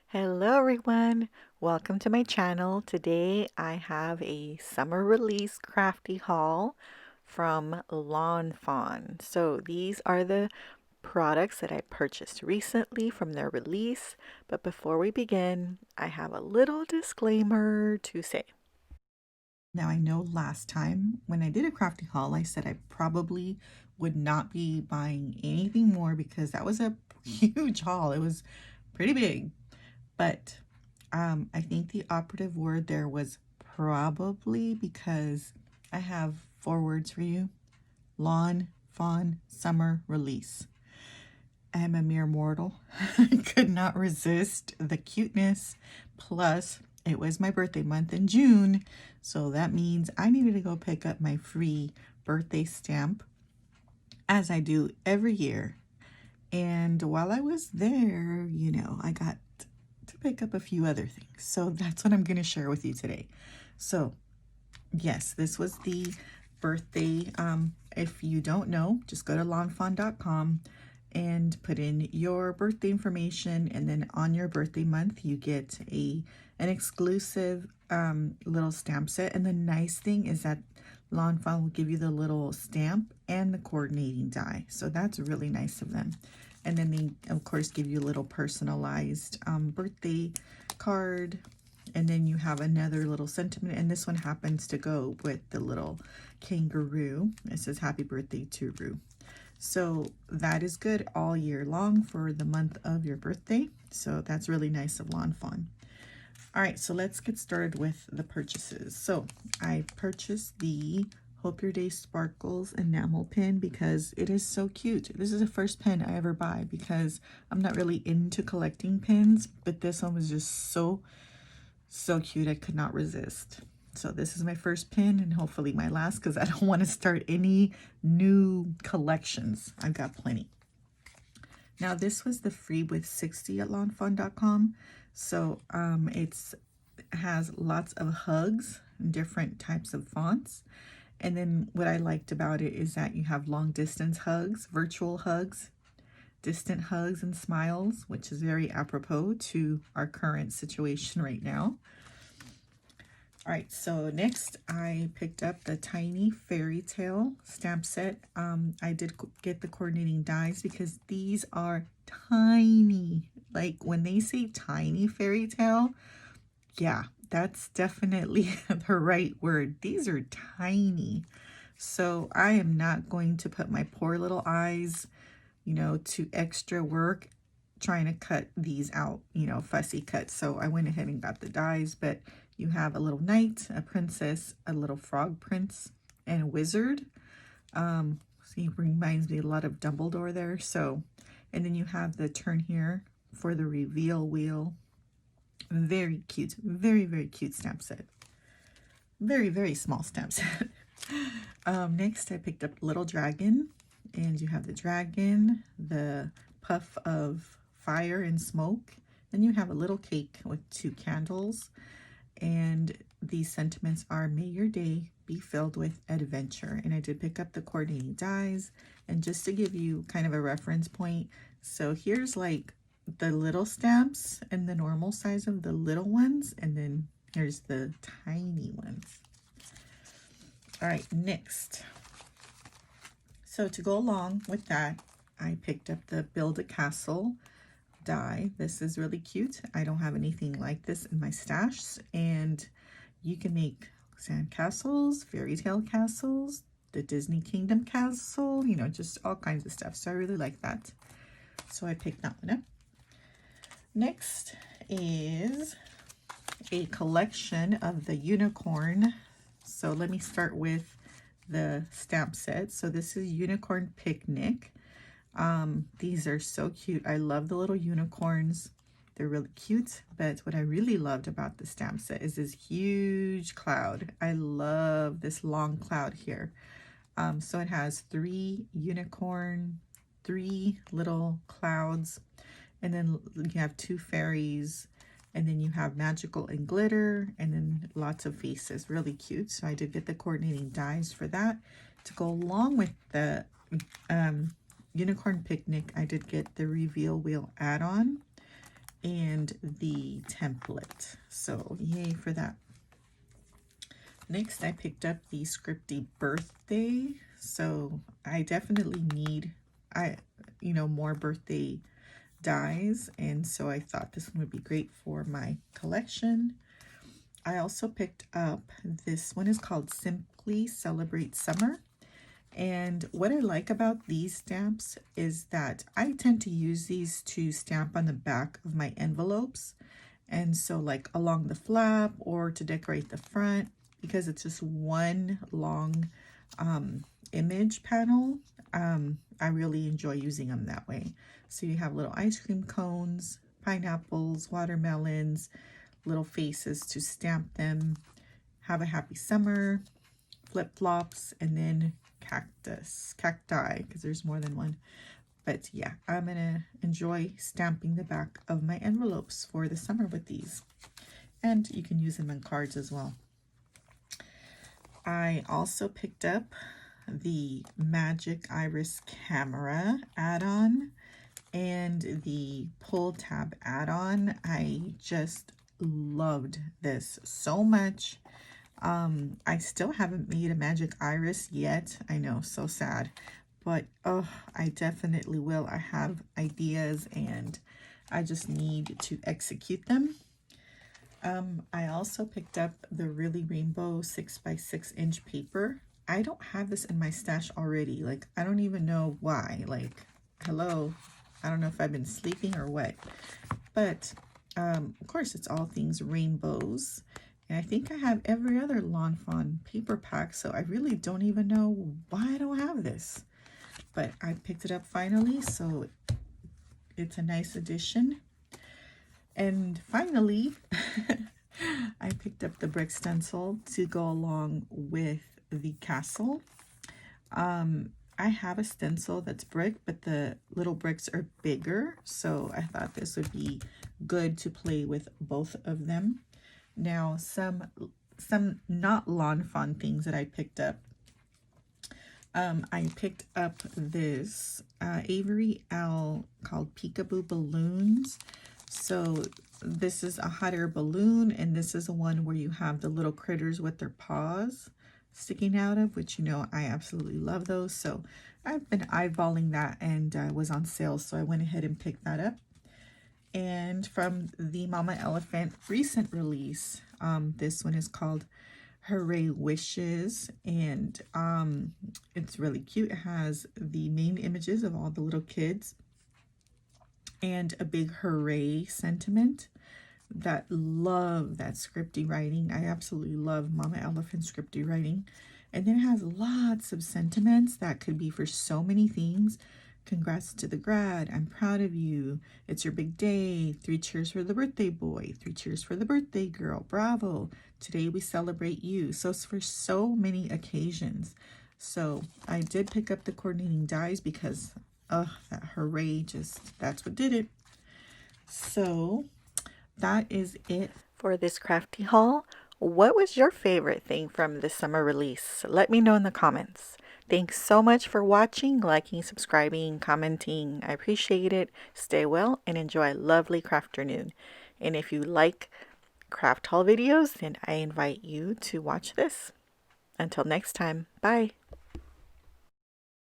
Hello everyone, welcome to my channel. Today I have a summer release crafty haul from Lawn Fawn. So these are the products that I purchased recently from their release. But before we begin, I have a little disclaimer to say. Now I know last time when I did a crafty haul, I said I probably would not be buying anything more because that was a huge haul. It was pretty big. But I think the operative word there was probably, because I have four words for you: lawn, fawn, summer, release. I am a mere mortal. I could not resist the cuteness. Plus, it was my birthday month in June. So that means I needed to go pick up my free birthday stamp, as I do every year. And while I was there, I got to pick up a few other things. So that's what I'm going to share with you today. So yes, this was the birthday. If you don't know, just go to lawnfawn.com and put in your birthday information, and then on your birthday month you get an exclusive little stamp set. And the nice thing is that Lawn Fawn will give you the little stamp and the coordinating die, so that's really nice of them. And then they of course give you a little personalized birthday card, and then you have another little sentiment, and this one happens to go with the little kangaroo. It says happy birthday to Roo. So that is good all year long for the month of your birthday. So that's really nice of Lawn Fawn. All right, so let's get started with the purchases. So I purchased the Hope Your Day Sparkles enamel pin because it is so cute. This is the first pen I ever buy because I'm not really into collecting pins, but this one was just so cute. I could not resist. So this is my first pin and hopefully my last, because I don't want to start any new collections. I've got plenty. Now this was the free with 60 at lawnfawn.com. So it has lots of hugs, different types of fonts. And then what I liked about it is that you have long distance hugs, virtual hugs, distant hugs and smiles, which is very apropos to our current situation right now. All right, so next I picked up the tiny fairy tale stamp set. I did get the coordinating dies because these are tiny. Like when they say tiny fairy tale, yeah, that's definitely the right word. These are tiny. So I am not going to put my poor little eyes, to extra work trying to cut these out, fussy cuts. So I went ahead and got the dies, but you have a little knight, a princess, a little frog prince, and a wizard. So he reminds me a lot of Dumbledore there. So, and then you have the turn here for the reveal wheel. Very cute, very cute stamp set. Very small stamp set. Next I picked up Little Dragon, and you have the dragon, the puff of fire and smoke. Then you have a little cake with 2 candles, and these sentiments are: may your day be filled with adventure. And I did pick up the coordinating dies, and just to give you kind of a reference point, so here's like the little stamps and the normal size of the little ones, and then here's the tiny ones. All right, next, so to go along with that, I picked up the Build a Castle die. This is really cute. I don't have anything like this in my stash, and you can make sand castles, fairy tale castles, the Disney Kingdom castle, just all kinds of stuff. So I really like that. So I picked that one up. Next is a collection of the unicorn. So let me start with the stamp set. So this is Unicorn Picnic. These are so cute. I love the little unicorns. They're really cute, but what I really loved about the stamp set is this huge cloud. I love this long cloud here. So it has 3 unicorn, 3 little clouds, and then you have 2 fairies, and then you have magical and glitter, and then lots of faces. Really cute. So I did get the coordinating dies for that. To go along with the Unicorn Picnic, I did get the reveal wheel add-on, and the template. So yay for that. Next, I picked up the Scripty birthday. So I definitely need more birthday dies, and so I thought this one would be great for my collection. I also picked up, this one is called Simply Celebrate Summer. And what I like about these stamps is that I tend to use these to stamp on the back of my envelopes. And so like along the flap or to decorate the front, because it's just one long image panel. I really enjoy using them that way. So you have little ice cream cones, pineapples, watermelons, little faces to stamp them, have a happy summer, flip-flops, and then cacti, because there's more than one. But yeah, I'm gonna enjoy stamping the back of my envelopes for the summer with these. And you can use them in cards as well. I also picked up the Magic Iris Camera add-on and the Pull Tab add-on. I just loved this so much. I still haven't made a Magic Iris yet. I know, so sad. But oh, I definitely will. I have ideas and I just need to execute them. I also picked up the Really Rainbow 6x6 inch paper. I don't have this in my stash already. Like, I don't even know why. Like, hello, I don't know if I've been sleeping or what. But, of course, it's all things rainbows. And I think I have every other Lawn Fawn paper pack, so I really don't even know why I don't have this. But I picked it up finally, so it's a nice addition. And finally, I picked up the brick stencil to go along with the castle. I have a stencil that's brick, but the little bricks are bigger, so I thought this would be good to play with both of them. Now, some not Lawn Fawn things that I picked up. I picked up this Avery Owl called Peekaboo Balloons. So this is a hot air balloon, and this is the one where you have the little critters with their paws sticking out of, which, you know, I absolutely love those. So I've been eyeballing that, and was on sale, so I went ahead and picked that up. And from the Mama Elephant recent release, this one is called Hooray Wishes, and it's really cute. It has the main images of all the little kids and a big hooray sentiment. Love that scripty writing. I absolutely love Mama Elephant scripty writing. And then it has lots of sentiments that could be for so many things. Congrats to the grad. I'm proud of you. It's your big day. 3 cheers for the birthday boy. 3 cheers for the birthday girl. Bravo. Today we celebrate you. So it's for so many occasions. So I did pick up the coordinating dies because that hooray, that's what did it. So that is it for this crafty haul. What was your favorite thing from this summer release? Let me know in the comments. Thanks so much for watching, liking, subscribing, commenting. I appreciate it. Stay well and enjoy a lovely crafternoon. And if you like craft haul videos, then I invite you to watch this. Until next time, bye.